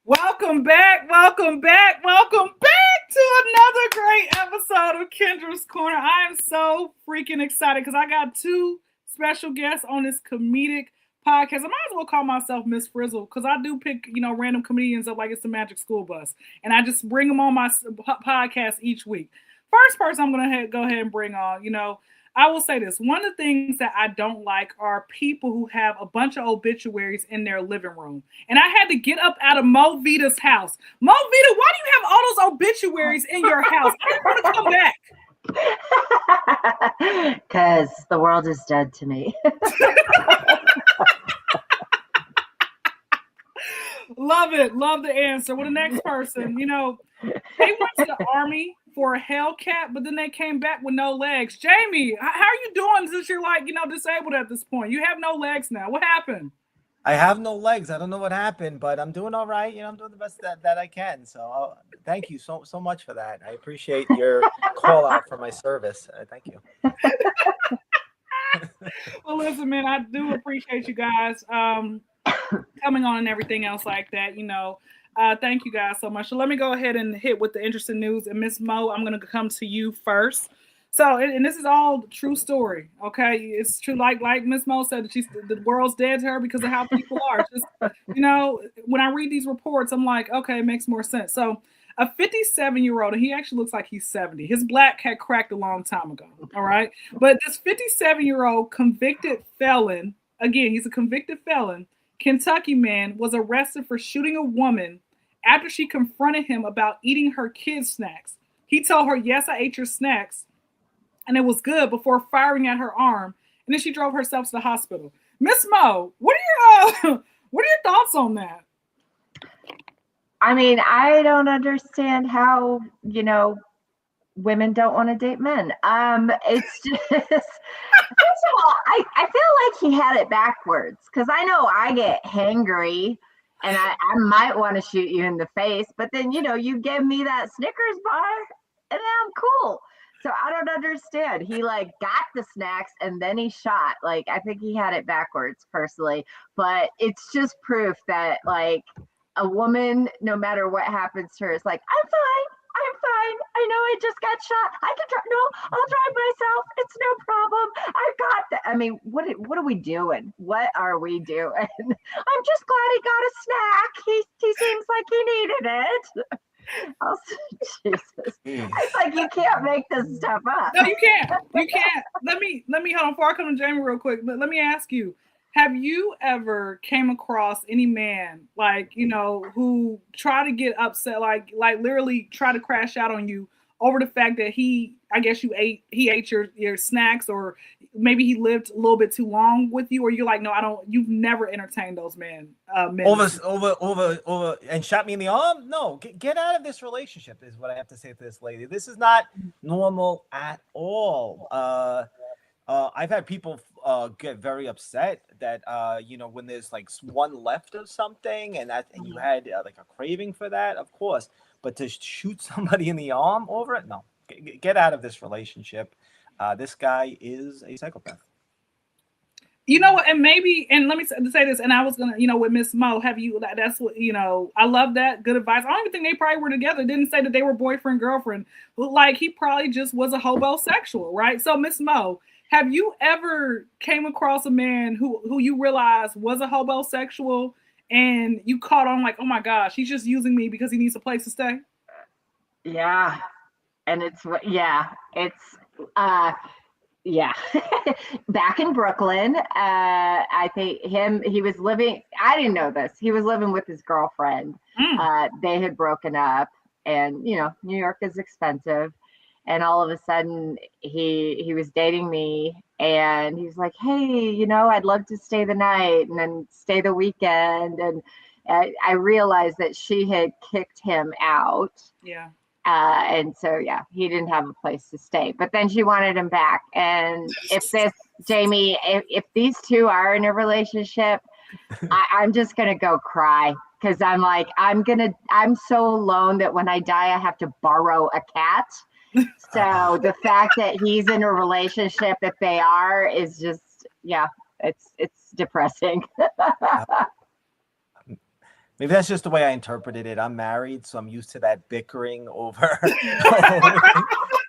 Welcome back, welcome back, welcome back to another great episode of Kyndra's Corner. I am so freaking excited because I got two special guests on this comedic podcast. I might as well call myself Miss Frizzle because I do pick, random comedians up like it's the Magic School Bus. And I just bring them on my podcast each week. First person I'm going to go ahead and bring on, I will say this. One of the things that I don't like are people who have a bunch of obituaries in their living room. And I had to get up out of Mo Vita's house. Mo Vita, why do you have all those obituaries in your house? I didn't want to come back. Because the world is dead to me. Love it. Love the answer. Well, the next person, they went to the Army for a Hellcat, but then they came back with no legs. Jamie, how are you doing since you're disabled at this point? You have no legs now. What happened? I have no legs. I don't know what happened, but I'm doing all right. I'm doing the best that I can. So thank you so much for that. I appreciate your call out for my service. Thank you. Well, listen, man, I do appreciate you guys coming on and everything else like that. Thank you guys so much. So let me go ahead and hit with the interesting news. And Miss Mo, I'm going to come to you first. So, and this is all true story, okay? It's true, like Miss Mo said, that the world's dead to her because of how people are. It's just, when I read these reports, I'm like, okay, it makes more sense. So, a 57-year-old, and he actually looks like he's 70. His black had cracked a long time ago, all right? But this 57-year-old convicted felon, again, he's a convicted felon, Kentucky man, was arrested for shooting a woman after she confronted him about eating her kids' snacks. He told her, "Yes, I ate your snacks, and it was good," before firing at her arm, and then she drove herself to the hospital. Miss Mo, what are your thoughts on that? I mean, I don't understand how women don't want to date men. It's just first of all, I feel like he had it backwards because I know I get hangry and I might want to shoot you in the face, but then you give me that Snickers bar and I'm cool. So I don't understand. He got the snacks and then he shot. I think he had it backwards personally, but it's just proof that a woman, no matter what happens to her, is like, I'm fine. I know I just got shot. I can drive. No, I'll drive myself. It's no problem. I've got that. I mean, what are we doing? What are we doing? I'm just glad he got a snack. He seems like he needed it. Oh, Jesus. It's like you can't make this stuff up. No, you can't. You can't. Let me hold on before I come to Jamie real quick. But let me ask you, have you ever came across any man who try to get upset, like literally try to crash out on you over the fact that he ate your snacks, or maybe he lived a little bit too long with you, or you're like, no, I don't. You've never entertained those men. Over and shot me in the arm. No, get out of this relationship is what I have to say to this lady. This is not normal at all. I've had people get very upset that when there's one left of something and you had a craving for that, of course, but to shoot somebody in the arm over it, no. Get out of this relationship. This guy is a psychopath. You know what? And let me say this, and I was gonna, with Miss Mo, that's what, I love that. Good advice. I don't even think they probably were together. Didn't say that they were boyfriend, girlfriend. He probably just was a hobosexual, right? So Miss Mo, have you ever came across a man who you realized was a hobosexual and you caught on oh my gosh, he's just using me because he needs a place to stay? Yeah. And back in Brooklyn, I think he was living, I didn't know this. He was living with his girlfriend. They had broken up and, New York is expensive. And all of a sudden he was dating me and he was like, hey, I'd love to stay the night and then stay the weekend. And I realized that she had kicked him out. Yeah. And so, he didn't have a place to stay, but then she wanted him back. And Jamie, if these two are in a relationship, I'm just going to go cry. Cause I'm so alone that when I die, I have to borrow a cat. So the fact that he's in a relationship, if they are, is just, it's depressing. Maybe that's just the way I interpreted it. I'm married, so I'm used to that bickering over.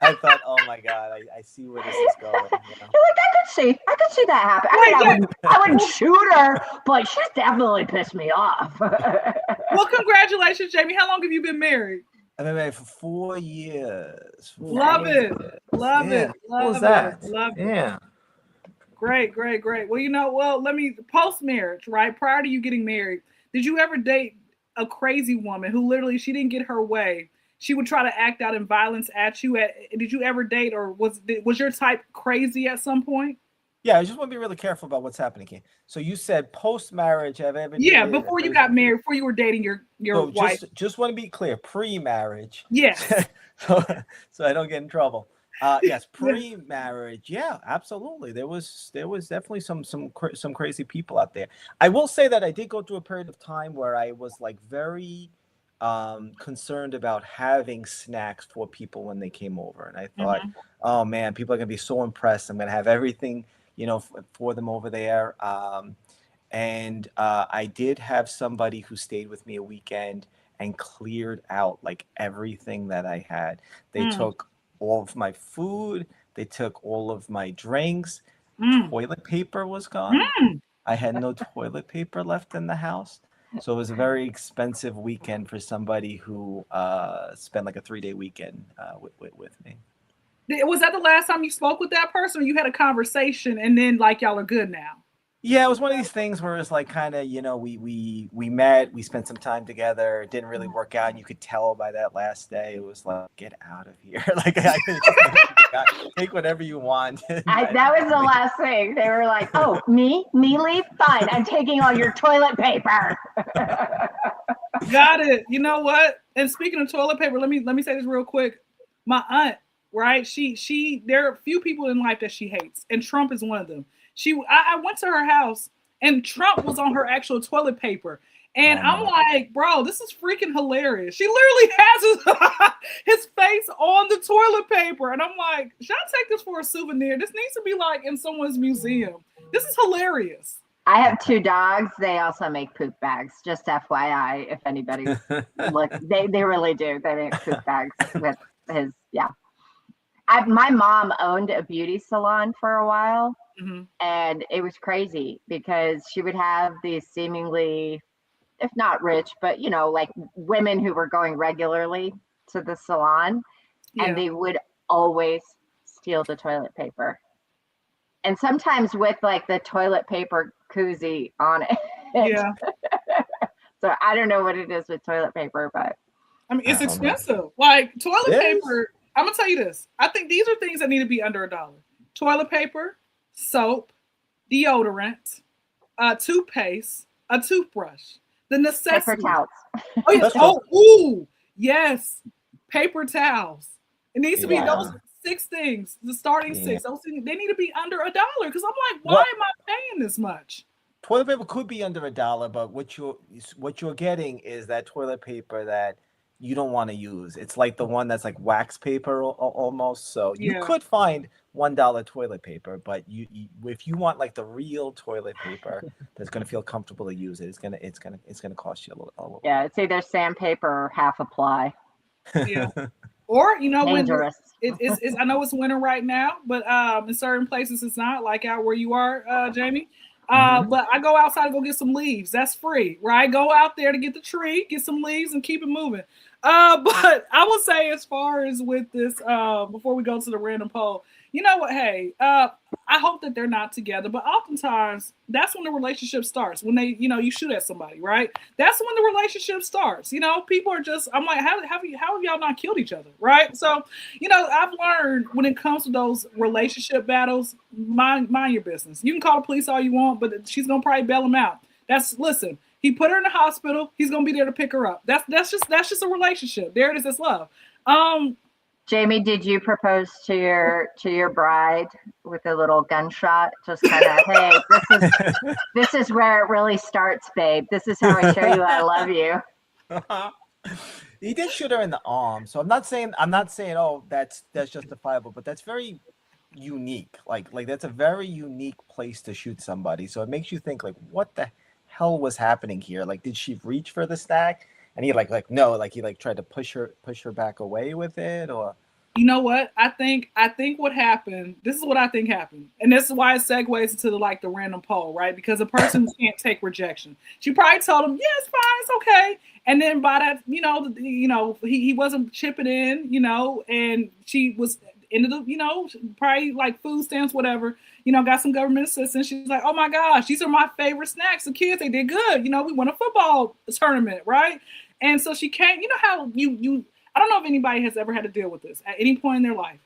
I thought, oh my God, I see where this is going. You know? You're like, I could see that happen. I mean, I wouldn't shoot her, but she's definitely pissed me off. Well, congratulations, Jamie. How long have you been married? I've been married for 4 years. Love it. Love it. What was Love that? it. Love it. Yeah. Great. Well, let me post-marriage, right? Prior to you getting married, did you ever date a crazy woman who literally she didn't get her way? She would try to act out in violence at you. Did you ever date, or was your type crazy at some point? Yeah, I just want to be really careful about what's happening here. So you said post-marriage, have ever Yeah, before you got married, before you were dating your wife. Just want to be clear, pre-marriage. Yes. so I don't get in trouble. Yes, pre-marriage. Yeah, absolutely. There was definitely some crazy people out there. I will say that I did go through a period of time where I was like very concerned about having snacks for people when they came over, and I thought, oh man, people are gonna be so impressed. I'm gonna have everything, for them over there. And I did have somebody who stayed with me a weekend and cleared out like everything that I had. They took all of my food. They took all of my drinks. Toilet paper was gone. I had no toilet paper left in the house. So it was a very expensive weekend for somebody who spent like a 3-day weekend with me. Was that the last time you spoke with that person, or you had a conversation and then like y'all are good now? Yeah, it was one of these things where it's like kind of, we met, we spent some time together. It didn't really work out. And you could tell by that last day, it was like, get out of here. Like, I could just take whatever you want. That was the last thing. They were like, oh, me leave? Fine. I'm taking all your toilet paper. Got it. You know what? And speaking of toilet paper, let me say this real quick. My aunt, right? There are a few people in life that she hates, and Trump is one of them. I went to her house and Trump was on her actual toilet paper. And I'm like, bro, this is freaking hilarious. She literally has his face on the toilet paper. And I'm like, should I take this for a souvenir? This needs to be like in someone's museum. This is hilarious. I have 2 dogs. They also make poop bags. Just FYI, if anybody look, they really do. They make poop bags with his, yeah. My mom owned a beauty salon for a while. And it was crazy because she would have these seemingly, if not rich, but like women who were going regularly to the salon, and they would always steal the toilet paper, and sometimes with like the toilet paper koozie on it. Yeah. So I don't know what it is with toilet paper, but I mean, it's expensive. Like toilet paper. I'm gonna tell you this. I think these are things that need to be under $1. Toilet paper, soap, deodorant, toothpaste, a toothbrush, the necessity. Paper towels. Oh yes. Yes. Paper towels. It needs to be those 6 things. The starting 6. Those things, they need to be under $1 because I'm like, why am I paying this much? Toilet paper could be under $1, but what you're getting is that toilet paper that you don't want to use. It's like the one that's like wax paper almost. So you could find $1 toilet paper, but you if you want like the real toilet paper that's going to feel comfortable to use it's gonna cost you a little. Yeah, it's either sandpaper or half apply. Yeah. Or dangerous. When it's I know it's winter right now, but in certain places it's not, like out where you are, Jamie. But I go outside to go get some leaves. That's free, right? Go out there to get the tree, get some leaves, and keep it moving. But I will say, as far as with this, before we go to the random poll, you know what? Hey, I hope that they're not together. But oftentimes, that's when the relationship starts. When they, you shoot at somebody, right? That's when the relationship starts. People are just. I'm like, how have y'all not killed each other, right? So, I've learned when it comes to those relationship battles, mind your business. You can call the police all you want, but she's gonna probably bail him out. Listen. He put her in the hospital. He's gonna be there to pick her up. That's just a relationship. There it is. That's love. Jamie, did you propose to your bride with a little gunshot? Just kind of, hey, this is where it really starts, babe. This is how I show you I love you. He did shoot her in the arm, so I'm not saying oh that's justifiable, but that's very unique. Like that's a very unique place to shoot somebody. So it makes you think like, what the hell was happening here? Like, did she reach for the snack? And he like no, like he like tried to push her back away with it, or You know what? I think what happened. This is what I think happened, and this is why it segues into the random poll, right? Because a person who can't take rejection, she probably told him, "Yeah, it's fine, it's okay," and then by that, he wasn't chipping in, and she was into the, probably like food stamps, whatever, got some government assistance. She's like, "Oh my gosh, these are my favorite snacks. The kids, they did good. We won a football tournament, right?" And so she can't. You know how you I don't know if anybody has ever had to deal with this at any point in their life,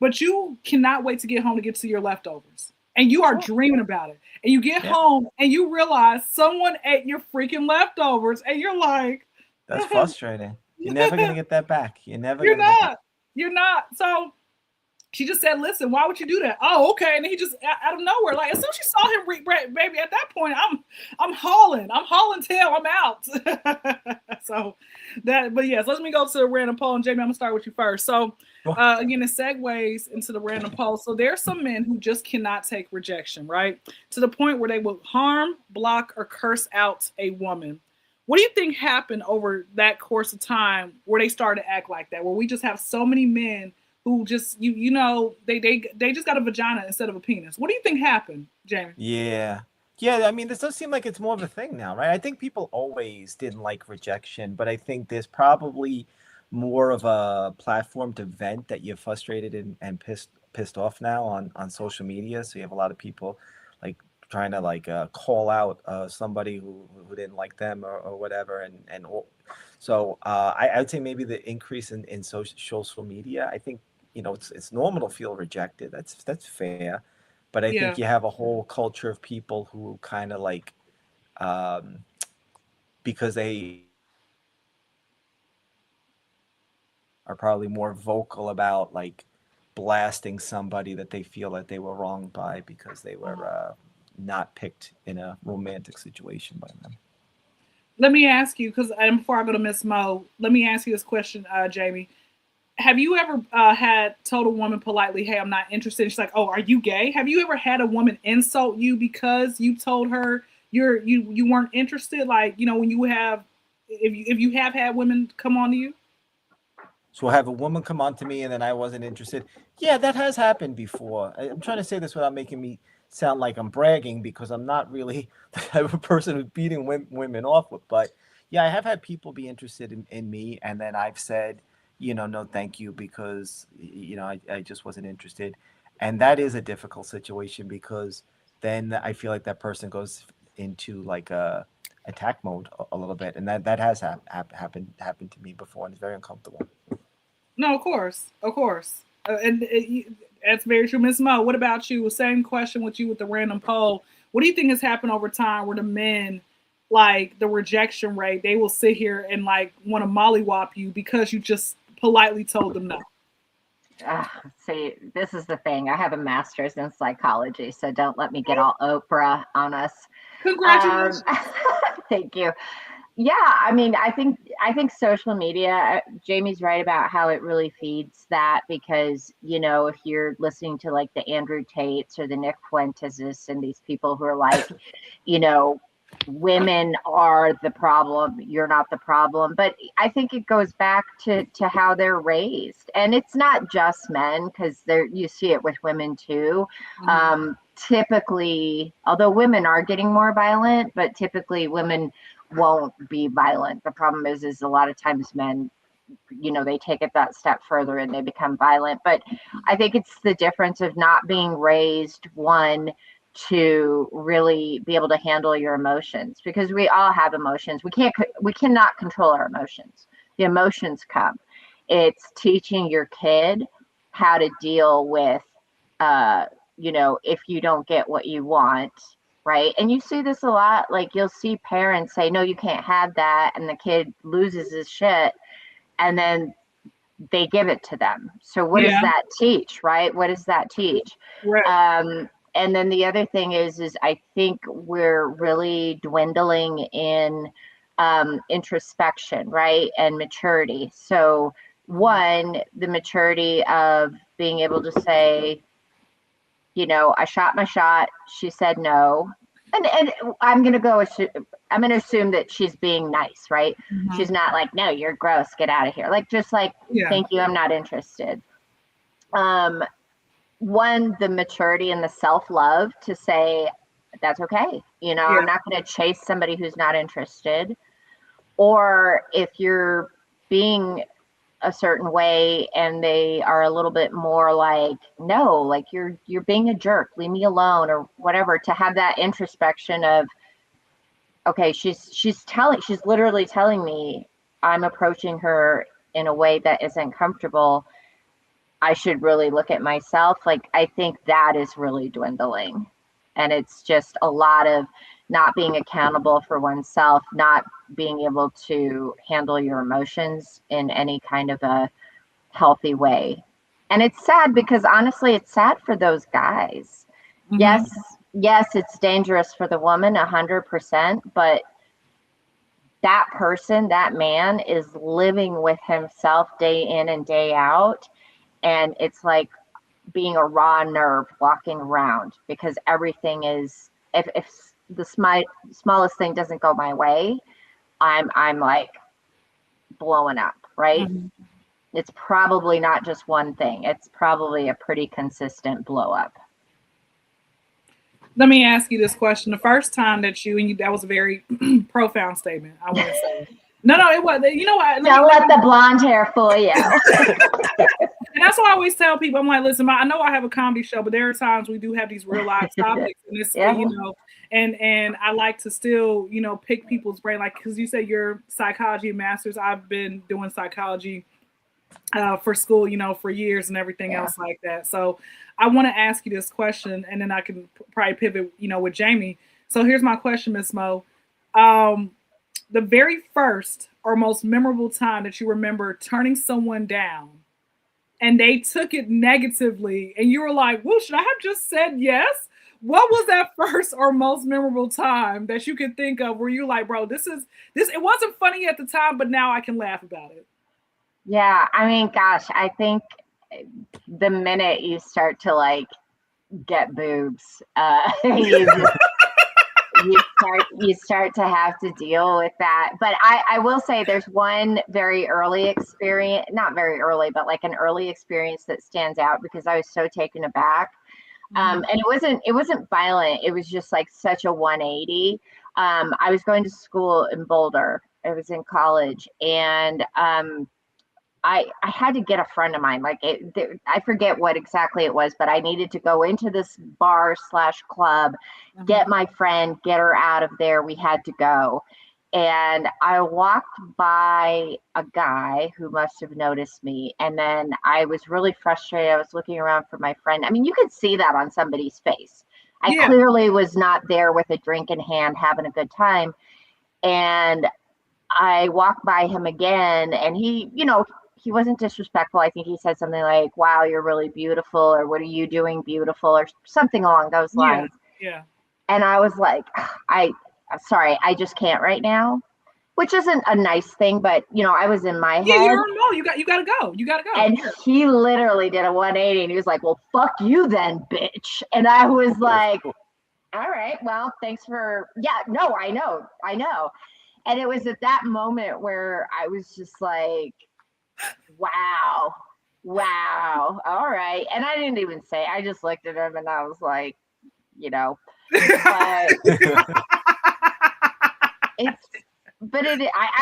but you cannot wait to get home to get to your leftovers. And you are dreaming about it. And you get home and you realize someone ate your freaking leftovers. And you're like, that's frustrating. You're never going to get that back. You're never you're going to get that. not. You're not. So she just said, "Listen, why would you do that?" "Oh, okay." And then he just out of nowhere, like as soon as she saw him, baby, at that point, I'm hauling tail, I'm out. So that, but yes, let me go to the random poll, and Jamie, I'm gonna start with you first. So again, it segues into the random poll. So there's some men who just cannot take rejection, right? To the point where they will harm, block, or curse out a woman. What do you think happened over that course of time where they started to act like that? Where we just have so many men who just they just got a vagina instead of a penis. What do you think happened, Jamie? Yeah. I mean, this does seem like it's more of a thing now, right? I think people always didn't like rejection, but I think there's probably more of a platform to vent that you're frustrated and pissed off now on social media. So you have a lot of people like trying to like call out somebody who didn't like them or whatever, and so I would say maybe the increase in social media. I think it's normal to feel rejected. That's fair, but I think you have a whole culture of people who kind of like because they are probably more vocal about like blasting somebody that they feel that they were wronged by because they were not picked in a romantic situation by them. Let me ask you, because before I go to Miss Mo, let me ask you this question, Jamie. Have you ever had told a woman politely, "Hey, I'm not interested"? She's like, "Oh, are you gay?" Have you ever had a woman insult you because you told her you weren't interested? Like, when you have, if you have had women come on to you. So have a woman come on to me and then I wasn't interested. Yeah, that has happened before. I'm trying to say this without making me sound like I'm bragging, because I'm not really the type of person who's beating women off with. But yeah, I have had people be interested in me, and then I've said, no, thank you, because I just wasn't interested. And that is a difficult situation, because then I feel like that person goes into like a attack mode a little bit, and that has happened to me before, and it's very uncomfortable. No, of course, and that's very true, Miss Mo. What about you? Same question with you with the random poll. What do you think has happened over time where the men, like the rejection rate, they will sit here and like want to mollywop you because you just politely told them no? See, this is the thing. I have a master's in psychology, so don't let me get all Oprah on us. Congratulations. Thank you. Yeah, I mean, I think social media, Jamie's right about how it really feeds that, because, if you're listening to like the Andrew Tates or the Nick Fuenteses and these people who are like, women are the problem, you're not the problem. But I think it goes back to how they're raised. And it's not just men, because you see it with women too. Typically, although women are getting more violent, but typically women won't be violent. The problem is a lot of times men, they take it that step further and they become violent. But I think it's the difference of not being raised, one, to really be able to handle your emotions, because we all have emotions. We cannot control our emotions. The emotions come. It's teaching your kid how to deal with, if you don't get what you want. Right. And you see this a lot. Like, you'll see parents say, "No, you can't have that." And the kid loses his shit. And then they give it to them. So what does that teach? Right. What does that teach? Right. And then the other thing is I think we're really dwindling in introspection, right? And maturity. So one, the maturity of being able to say, I shot my shot. She said no. And I'm gonna assume that she's being nice, right? Mhm. She's not like, no, you're gross, get out of here. Like, just like, Yeah. thank you, I'm not interested. One, the maturity and the self-love to say that's okay. You know, Yeah. I'm not going to chase somebody who's not interested. Or if you're being a certain way and they are a little bit more like, no, like you're being a jerk, leave me alone, or whatever, to have that introspection of, okay, she's literally telling me I'm approaching her in a way that isn't comfortable. I should really look at myself. Like, I think that is really dwindling. And it's just a lot of not being accountable for oneself, not being able to handle your emotions in any kind of a healthy way. And it's sad because honestly, it's sad for those guys. Mhm. Yes, it's dangerous for the woman 100%, but that person, that man is living with himself day in and day out. And it's like being a raw nerve walking around, because everything is, if the smallest thing doesn't go my way, I'm like blowing up, right? Mhm. It's probably not just one thing. It's probably a pretty consistent blow up. Let me ask you this question. The first time that that was a very profound statement, I want to say. No, it was. You know what? Don't let the blonde hair fool you. And that's why I always tell people, I'm like, listen, I know I have a comedy show, but there are times we do have these real life topics, and it's, Yeah. you know, and I like to still, you know, pick people's brain, like, because you say you're psychology masters. I've been doing psychology for school, you know, for years and everything else like that. So I want to ask you this question, and then I can probably pivot, you know, with Jamie. So here's my question, Miss Mo. The very first or most memorable time that you remember turning someone down and they took it negatively and you were like, well, should I have just said yes? What was that first or most memorable time that you could think of where you're like, bro, this, it wasn't funny at the time, but now I can laugh about it? Yeah, I mean, gosh, I think the minute you start to like get boobs, you start to have to deal with that. But I will say there's one very early experience, not very early, but like an early experience that stands out because I was so taken aback. And it wasn't violent. It was just like such a 180. I was going to school in Boulder. I was in college, and I had to get a friend of mine. Like I forget what exactly it was, but I needed to go into this bar / club, get my friend, get her out of there. We had to go. And I walked by a guy who must have noticed me. And then I was really frustrated. I was looking around for my friend. I mean, you could see that on somebody's face. I clearly was not there with a drink in hand, having a good time. And I walked by him again, and he, you know, he wasn't disrespectful. I think he said something like, wow, you're really beautiful, or what are you doing beautiful, or something along those lines. Yeah. And I was like, sorry, I just can't right now, which isn't a nice thing, but you know, I was in my head. You don't know. You gotta go. You gotta go. And he literally did a 180 and he was like, well, fuck you then, bitch. And I was like, all right, well, thanks for, no, I know. And it was at that moment where I was just like, wow, all right. And I didn't even say, I just looked at him and I was like, you know, I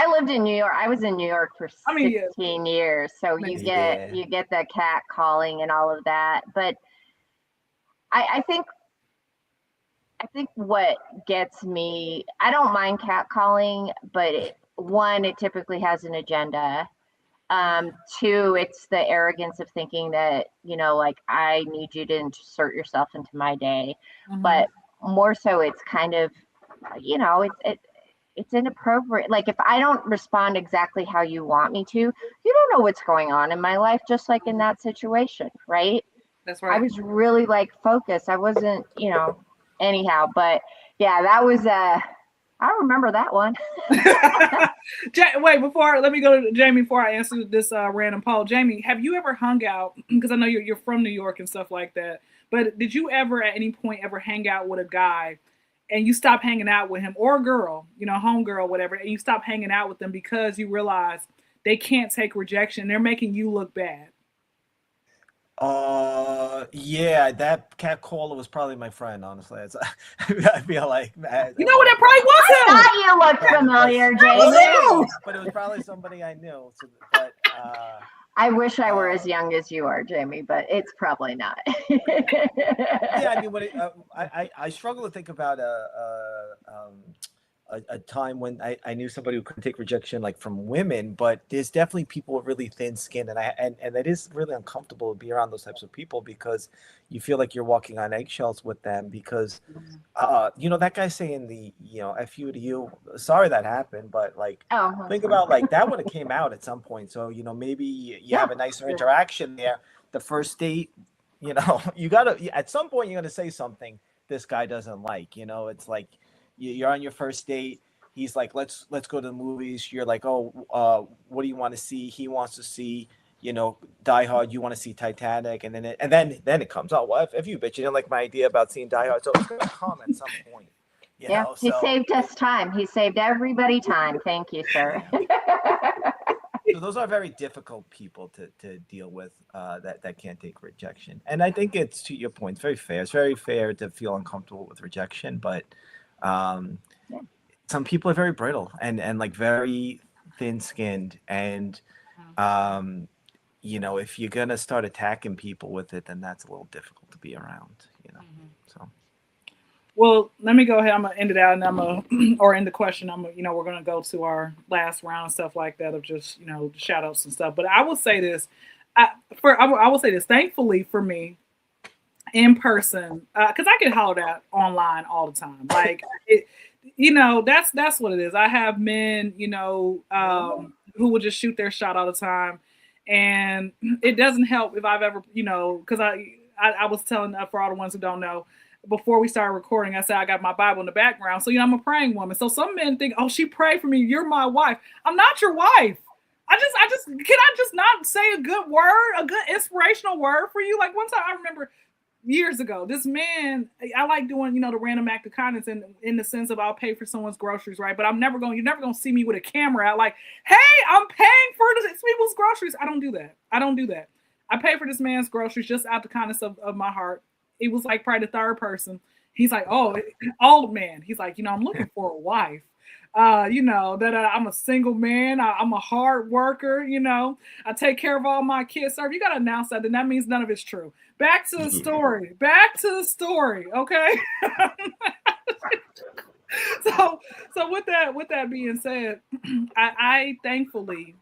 lived in New York. I was in New York for 16 years. So you get the cat calling and all of that. But I think what gets me, I don't mind catcalling, but it typically has an agenda. Two, it's the arrogance of thinking that, you know, like, I need you to insert yourself into my day. But more so, it's kind of, you know, it's inappropriate. Like, if I don't respond exactly how you want me to, you don't know what's going on in my life, just like in that situation, right? That's right. I was really like focused. I wasn't, you know, anyhow, but yeah, that was I remember that one. Wait, let me go to Jamie before I answer this random poll. Jamie, have you ever hung out, because I know you're from New York and stuff like that, but did you ever at any point ever hang out with a guy and you stop hanging out with him, or a girl, homegirl, whatever, and you stop hanging out with them because you realize they can't take rejection. They're making you look bad. Yeah, that cat caller was probably my friend, honestly. I feel like that. You know what? That probably was I him. thought you looked familiar, Jamie. But it was probably somebody I knew. So, but I wish I were as young as you are, Jamie, but it's probably not. yeah, I mean, I struggle to think about a time when I knew somebody who couldn't take rejection like from women, but there's definitely people with really thin skin, and it is really uncomfortable to be around those types of people because you feel like you're walking on eggshells with them because that guy saying F you to you, sorry that happened, but like think about like that would have came out at some point. So maybe you have a nicer interaction there. The first date, you gotta at some point you're gonna say something this guy doesn't like. It's like you're on your first date. He's like, let's go to the movies. You're like, oh, what do you want to see? He wants to see, Die Hard. You want to see Titanic, and then it comes. Oh, well, if you bitch, you didn't like my idea about seeing Die Hard, so it's gonna come at some point. He saved us time. He saved everybody time. Thank you, sir. So those are very difficult people to deal with that can't take rejection. And I think it's, to your point, it's very fair. It's very fair to feel uncomfortable with rejection, but some people are very brittle and like very thin-skinned, and if you're gonna start attacking people with it, then that's a little difficult to be around. So well, let me go ahead. I'm gonna end it out, and or end the question. We're gonna go to our last round and stuff like that of just shout outs and stuff. But I will say this, I will say this. Thankfully for me, in person, because I get hollered at online all the time. Like that's what it is. I have men, who will just shoot their shot all the time, and it doesn't help if I've ever, because I was telling for all the ones who don't know. Before we started recording, I said I got my Bible in the background. So, I'm a praying woman. So some men think, oh, she prayed for me. You're my wife. I'm not your wife. Can I just not say a good word, a good inspirational word for you? Like one time I remember years ago, this man, I like doing, the random act of kindness in the sense of I'll pay for someone's groceries, right? But you're never going to see me with a camera out like, hey, I'm paying for this people's groceries. I don't do that. I pay for this man's groceries just out the kindness of my heart. It was like probably the third person. He's like, oh, old man. He's like, I'm looking for a wife. That I'm a single man. I'm a hard worker. I take care of all my kids. Sir, if you got to announce that, then that means none of it's true. Back to the story. Okay. So with that being said, I thankfully,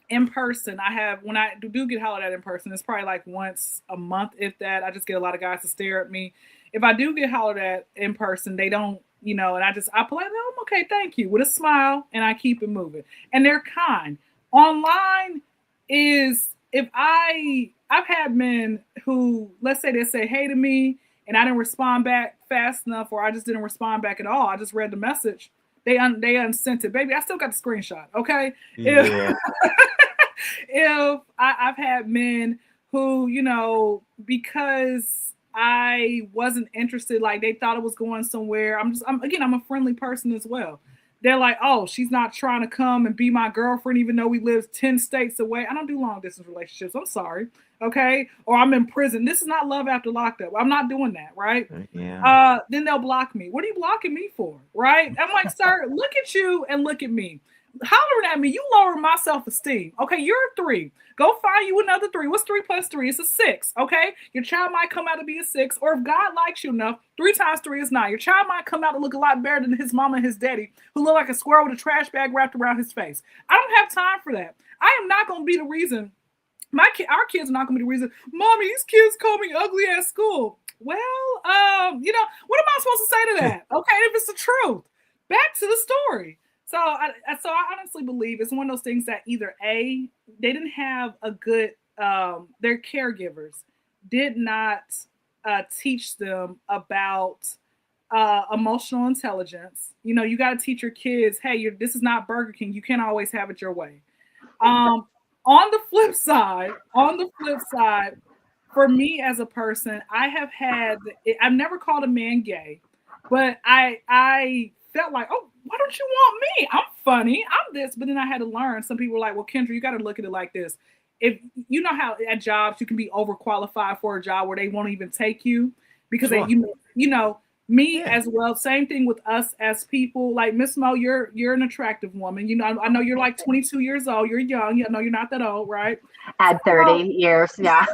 in person, when I do get hollered at in person, it's probably like once a month, if that. I just get a lot of guys to stare at me. If I do get hollered at in person, they don't, and I politely, I'm okay, thank you, with a smile, and I keep it moving. And they're kind. Online is, I've had men who, let's say they say hey to me, and I didn't respond back fast enough, or I just didn't respond back at all. I just read the message. They unsent it. Baby, I still got the screenshot, okay? Yeah. If I've had men who, because I wasn't interested, like they thought it was going somewhere. I'm a friendly person as well. They're like, oh, she's not trying to come and be my girlfriend, even though we live 10 states away. I don't do long distance relationships. I'm sorry. Okay. Or I'm in prison. This is not love after locked up. I'm not doing that. Right. Yeah. Then they'll block me. What are you blocking me for? Right. I'm like, sir, look at you and look at me. Hollering at me, you lower my self-esteem. Okay, you're a 3. Go find you another 3. What's 3 plus 3? It's a 6. Okay, your child might come out to be a 6, or if God likes you enough, 3 times 3 is 9. Your child might come out to look a lot better than his mama and his daddy, who look like a squirrel with a trash bag wrapped around his face. I don't have time for that. I am not going to be the reason. Our kids are not going to be the reason. Mommy, these kids call me ugly at school. Well, what am I supposed to say to that? Okay, if it's the truth. Back to the story. So I honestly believe it's one of those things that either A, they didn't have a good, their caregivers did not teach them about emotional intelligence. You got to teach your kids, hey, this is not Burger King. You can't always have it your way. On the flip side, for me as a person, I've never called a man gay. But I felt like, oh, why don't you want me? I'm funny. I'm this. But then I had to learn. Some people were like, well, Kyndra, you got to look at it like this. If you know how at jobs you can be overqualified for a job where they won't even take you because they, Sure. you know, me Yeah. as well. Same thing with us as people. Like Miss Mo, you're an attractive woman. You know, I know you're like 22 years old. You're young. I know you're not that old, right? At 30 years, yeah.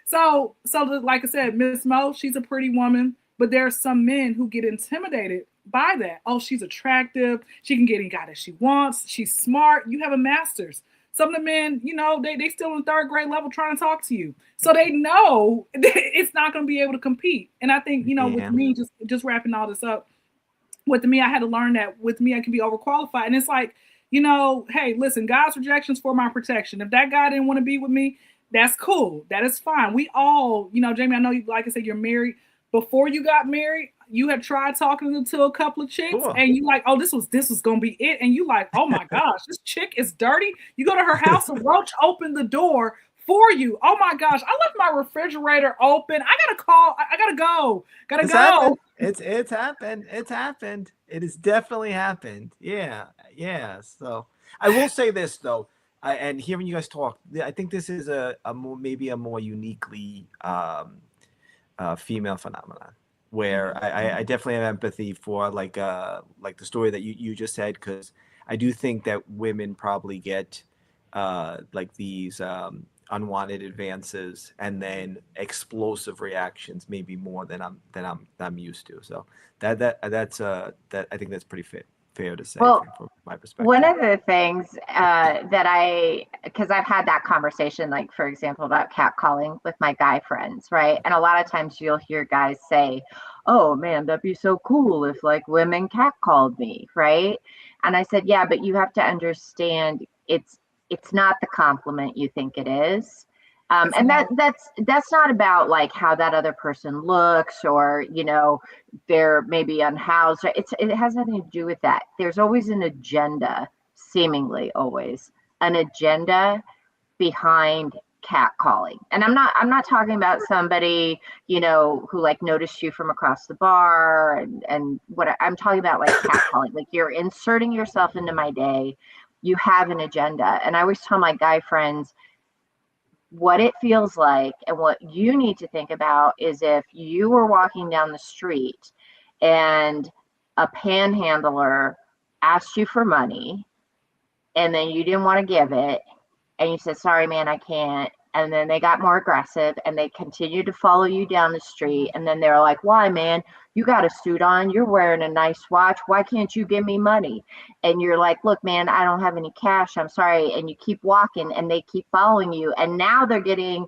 So like I said, Miss Mo, she's a pretty woman, but there are some men who get intimidated by that. Oh, she's attractive. She can get any guy that she wants. She's smart. You have a master's. Some of the men, you know, they still in third grade level trying to talk to you. So they know it's not going to be able to compete. And I think, you know, with Yeah. me, just wrapping all this up, with me, I had to learn that with me, I can be overqualified. And it's like, you know, hey, listen, God's rejection's for my protection. If that guy didn't want to be with me, that's cool. That is fine. We all, you know, Jamie, I know you, like I said, you're married. Before you got married, you had tried talking to a couple of chicks, Sure. and you like, oh, this was gonna be it. And you like, oh my gosh, this chick is dirty. You go to her house and Roach opened the door for you. Oh my gosh, I left my refrigerator open. I gotta call. I gotta go. Gotta It's go. happened. It's happened. It's happened. It has definitely happened. Yeah. Yeah. So I will say this though, and hearing you guys talk, I think this is a more, maybe a more uniquely female phenomenon where I definitely have empathy for like the story that you just said, because I do think that women probably get like these unwanted advances and then explosive reactions maybe more than I'm used to. So that's I think that's pretty fair to say Well, from my perspective. one of the things because I've had that conversation, like, for example, about catcalling with my guy friends, right? And a lot of times you'll hear guys say, oh man, that'd be so cool if like women catcalled me, right? And I said, yeah, but you have to understand it's not the compliment you think it is. And that's not about like how that other person looks, or you know, they're maybe unhoused. It has nothing to do with that. There's always an agenda, seemingly always an agenda behind catcalling. And I'm not talking about somebody, you know, who like noticed you from across the bar and what I'm talking about, like catcalling. Like, you're inserting yourself into my day. You have an agenda. And I always tell my guy friends, what it feels like and what you need to think about is if you were walking down the street and a panhandler asked you for money and then you didn't want to give it and you said, sorry man, I can't, and then they got more aggressive and they continued to follow you down the street, and then they're like, why man, you got a suit on, you're wearing a nice watch, why can't you give me money? And you're like, look man, I don't have any cash, I'm sorry. And you keep walking and they keep following you, and now they're getting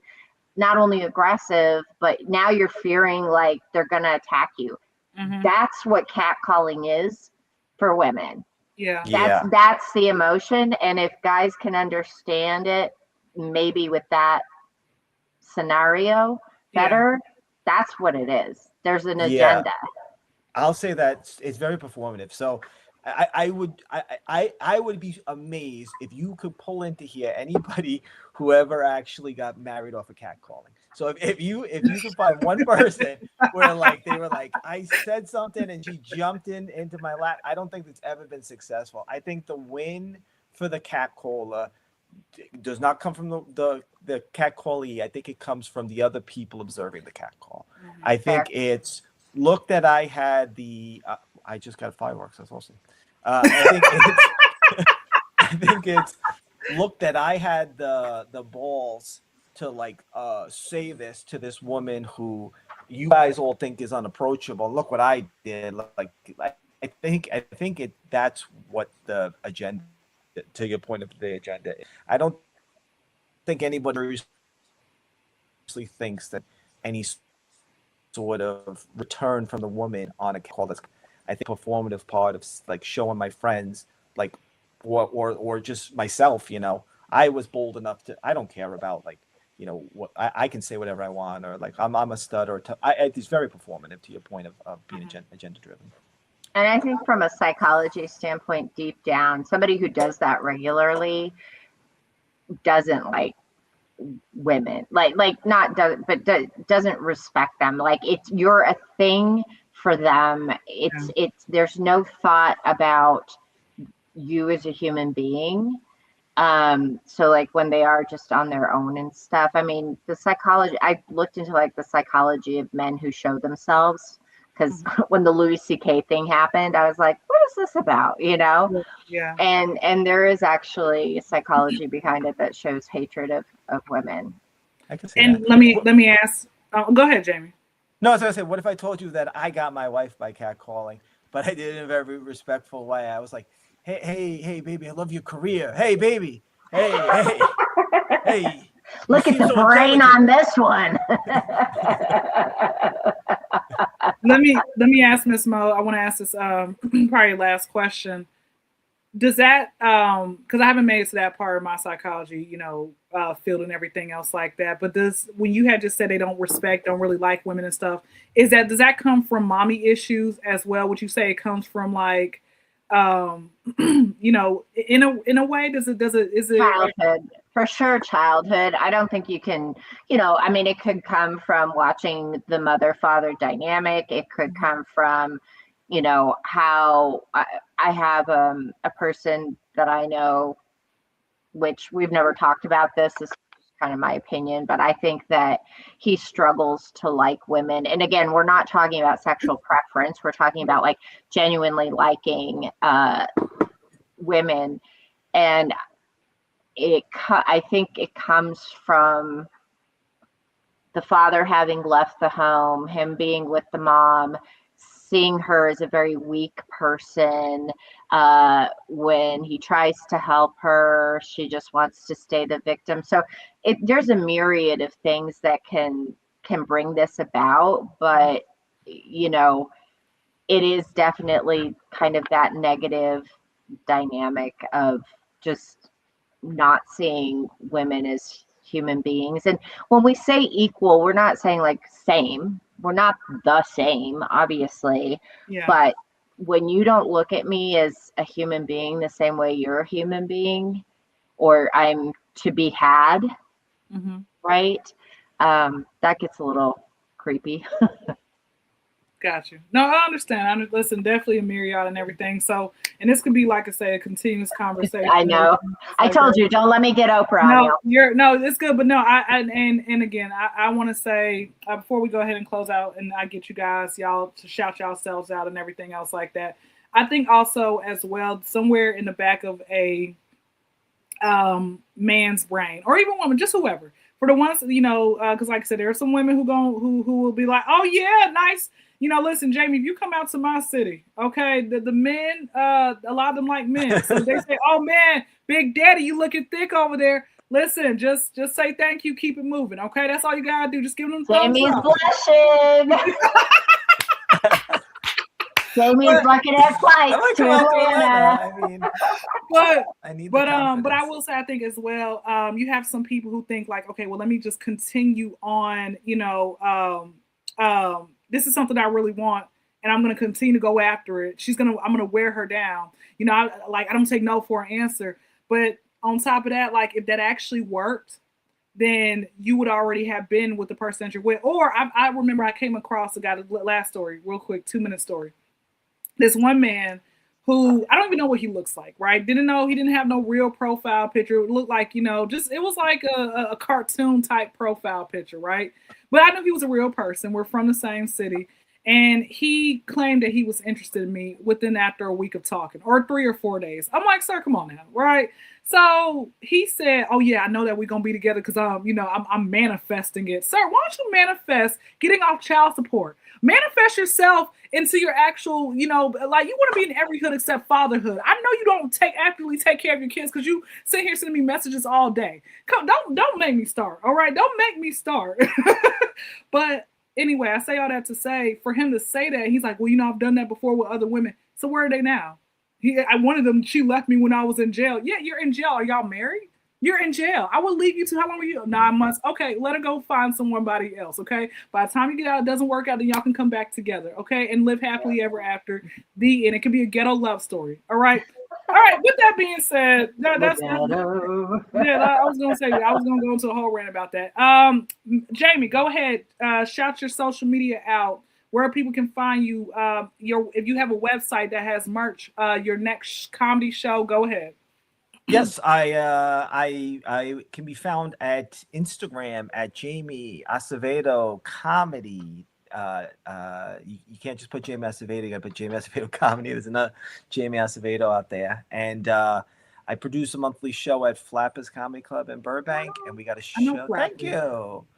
not only aggressive, but now you're fearing like they're gonna attack you. Mhm. That's what catcalling is for women. Yeah. Yeah. That's the emotion. And if guys can understand it, maybe with that scenario better, that's what it is. There's an Yeah. agenda. I'll say that it's very performative. So I would be amazed if you could pull into here anybody who ever actually got married off of catcalling. So if you could find one person where like they were like, I said something and she jumped into my lap, I don't think it's ever been successful. I think the win for the catcaller does not come from the catcallee. I think it comes from the other people observing the catcall. I think it's look that I had the I just got fireworks. That's awesome. I think it's look that I had the balls to like say this to this woman who you guys all think is unapproachable. Look what I did. Like I think that's what the agenda, to your point of the agenda. I don't think anybody seriously thinks that any sort of return from the woman on a call. That's, I think, performative part of like showing my friends, like, or just myself. You know, I was bold enough to. I don't care about like, you know, what I can say whatever I want, or like I'm a stud, or it's very performative. To your point of being agenda driven. And I think from a psychology standpoint, deep down, somebody who does that regularly doesn't like women, like not does, but doesn't respect them. Like, it's, you're a thing for them. It's there's no thought about you as a human being. So like when they are just on their own and stuff, I mean, the psychology, I looked into like the psychology of men who show themselves, because when the Louis C.K. thing happened, I was like, what is this about? You know? Yeah. And there is actually psychology behind it that shows hatred of women. I can see And that. let me ask. Go ahead, Jamie. No, I was gonna say, what if I told you that I got my wife by catcalling, but I did it in a very respectful way? I was like, hey, baby, I love your career. Hey, baby. Hey. Look at the brain on this one. Let me ask Miss Mo. I want to ask this probably last question. Does that because I haven't made it to that part of my psychology, field and everything else like that, but when you had just said they don't really like women and stuff, does that come from mommy issues as well? Would you say it comes from like in a way, is it childhood? For sure, childhood. I don't think you can, I mean, it could come from watching the mother-father dynamic. It could come from, how I have a person that I know, which we've never talked about this. This is kind of my opinion, but I think that he struggles to like women. And again, we're not talking about sexual preference. We're talking about like genuinely liking women. And I think it comes from the father having left the home, him being with the mom, seeing her as a very weak person. When he tries to help her, she just wants to stay the victim. So there's a myriad of things that can bring this about, but it is definitely kind of that negative dynamic of just not seeing women as human beings. And when we say equal, we're not saying like same. We're not the same, obviously. Yeah. But when you don't look at me as a human being the same way you're a human being, or I'm to be had, right? That gets a little creepy. Got you. No, I understand. Listen, definitely a myriad and everything. So, and this could be, like I say, a continuous conversation. I know. I told you, don't let me get Oprah on you. No, it's good. But no, and again, I want to say before we go ahead and close out, and I get you guys, y'all to shout yourselves out and everything else like that. I think also as well, somewhere in the back of a man's brain, or even woman, just whoever, for the ones because like I said, there are some women who will be like, oh yeah, nice. Listen, Jamie, if you come out to my city, okay, the men, a lot of them like men. So they say, oh man, Big Daddy, you looking thick over there. Listen, just say thank you, keep it moving, okay? That's all you gotta do. Just give them thumbs up. Blushing. Jamie's looking at flights to Atlanta. But I will say, I think as well, you have some people who think like, okay, well, let me just continue on, this is something I really want, and I'm going to continue to go after it. I'm going to wear her down. I don't take no for an answer. But on top of that, like if that actually worked, then you would already have been with the person that you're with. Or I remember I came across last story, real quick, 2-minute story. This one man who I don't even know what he looks like, right? Didn't know, he didn't have no real profile picture. It looked like, it was like a cartoon type profile picture, right? But I knew he was a real person. We're from the same city. And he claimed that he was interested in me after a week of talking, or 3 or 4 days. I'm like, sir, come on now, right? So he said, oh yeah, I know that we're going to be together because I'm manifesting it. Sir, why don't you manifest getting off child support? Manifest yourself into your actual, like you want to be in every hood except fatherhood. I know you don't actively take care of your kids because you sit here sending me messages all day. Don't make me start. All right. Don't make me start. But anyway, I say all that to say, for him to say that, he's like, well, I've done that before with other women. So where are they now? One of them, she left me when I was in jail. Yeah, you're in jail. Are y'all married? You're in jail. I will leave you to, how long were you? 9 months. Okay, let her go find somebody else, okay? By the time you get out, it doesn't work out, then y'all can come back together, okay? And live happily ever after. And it can be a ghetto love story, all right? All right, with that being said, I was going to say that. I was going to go into a whole rant about that. Jamie, go ahead. Shout your social media out. where people can find you. If you have a website that has merch, your next comedy show, go ahead. Yes, I can be found at Instagram at Jamie Acevedo Comedy. You can't just put Jamie Acevedo, you gotta put Jamie Acevedo Comedy. There's another Jamie Acevedo out there. And I produce a monthly show at Flappers Comedy Club in Burbank, and we got a show. Thank you.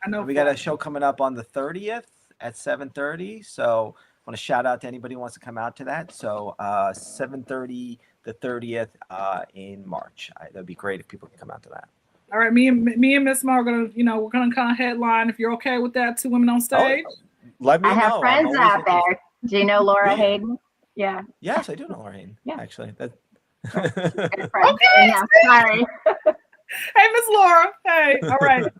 I know. And we got a show coming up on the 30th at 7:30. So I want to shout out to anybody who wants to come out to that. So 7:30 the 30th in March. That'd be great if people can come out to that. All right, me and Miss Mo are gonna, we're gonna kind of headline. If you're okay with that, 2 women on stage. Let me know. I have friends out there. Do you know Laura Hayden? Yeah. Yes, I do know Laura Hayden. Yeah. Actually, Okay. Yeah, sorry. Hey, Miss Laura. Hey. All right.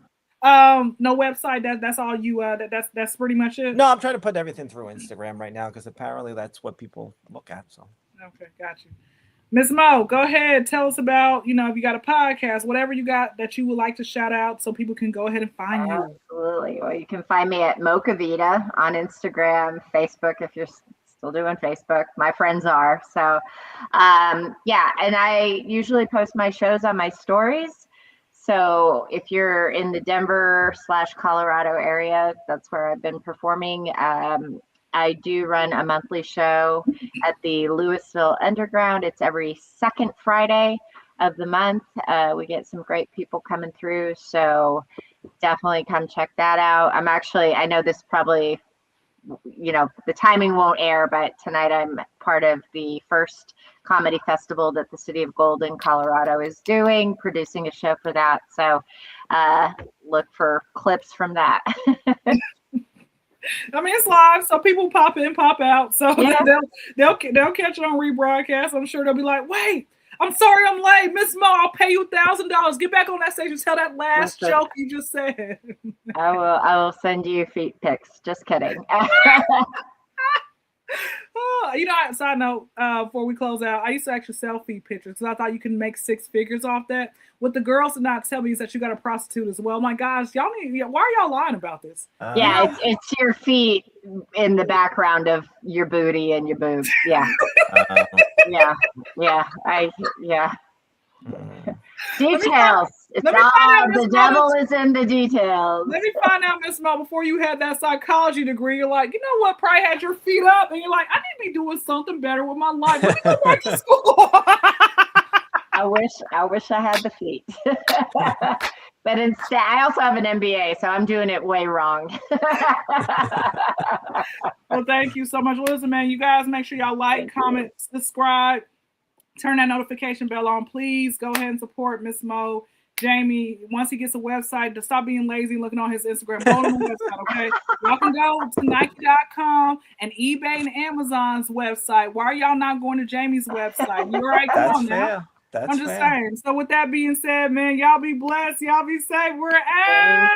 No website. That's all you. That's pretty much it. No, I'm trying to put everything through Instagram right now because apparently that's what people look at. So. Okay, got you. Miss Mo, go ahead. Tell us about, if you got a podcast, whatever you got that you would like to shout out so people can go ahead and find you. Absolutely. Well, you can find me at Mocha Vita on Instagram, Facebook, if you're still doing Facebook. My friends are. So, yeah. And I usually post my shows on my stories. So if you're in the Denver/Colorado area, that's where I've been performing. I do run a monthly show at the Louisville Underground. It's every second Friday of the month. We get some great people coming through, so definitely come check that out. I know this probably, the timing won't air, but tonight I'm part of the first comedy festival that the city of Golden, Colorado is doing, producing a show for that. So look for clips from that. I mean, it's live, so people pop in, pop out. So yeah. they'll catch it on rebroadcast. I'm sure they'll be like, "Wait, I'm sorry, I'm late, Miss Mo. I'll pay you $1,000. Get back on that stage and tell that last joke you just said." I will send you feet pics. Just kidding. Side note, before we close out, I used to actually sell feet pictures because I thought you can make 6 figures off that. What the girls did not tell me is that you got a prostitute as well. My gosh, why are y'all lying about this? Yeah, it's your feet in the background of your booty and your boobs. Yeah. Yeah. Details. It's all the devil is in the details. Let me find out, Miss Mo, before you had that psychology degree, you're like, you know what, probably had your feet up, and you're like, I need to be doing something better with my life. Let me go back to school. I wish I had the feet. But instead, I also have an MBA, so I'm doing it way wrong. Well, thank you so much. Well, listen, man, you guys make sure y'all like, comment, subscribe, turn that notification bell on. Please go ahead and support Miss Mo. Jamie, once he gets a website, to stop being lazy and looking on his Instagram. Go on the website, okay? Y'all can go to Nike.com and eBay and Amazon's website. Why are y'all not going to Jamie's website? You're right. Come on now. I'm just saying. So with that being said, man, y'all be blessed. Y'all be safe. We're out.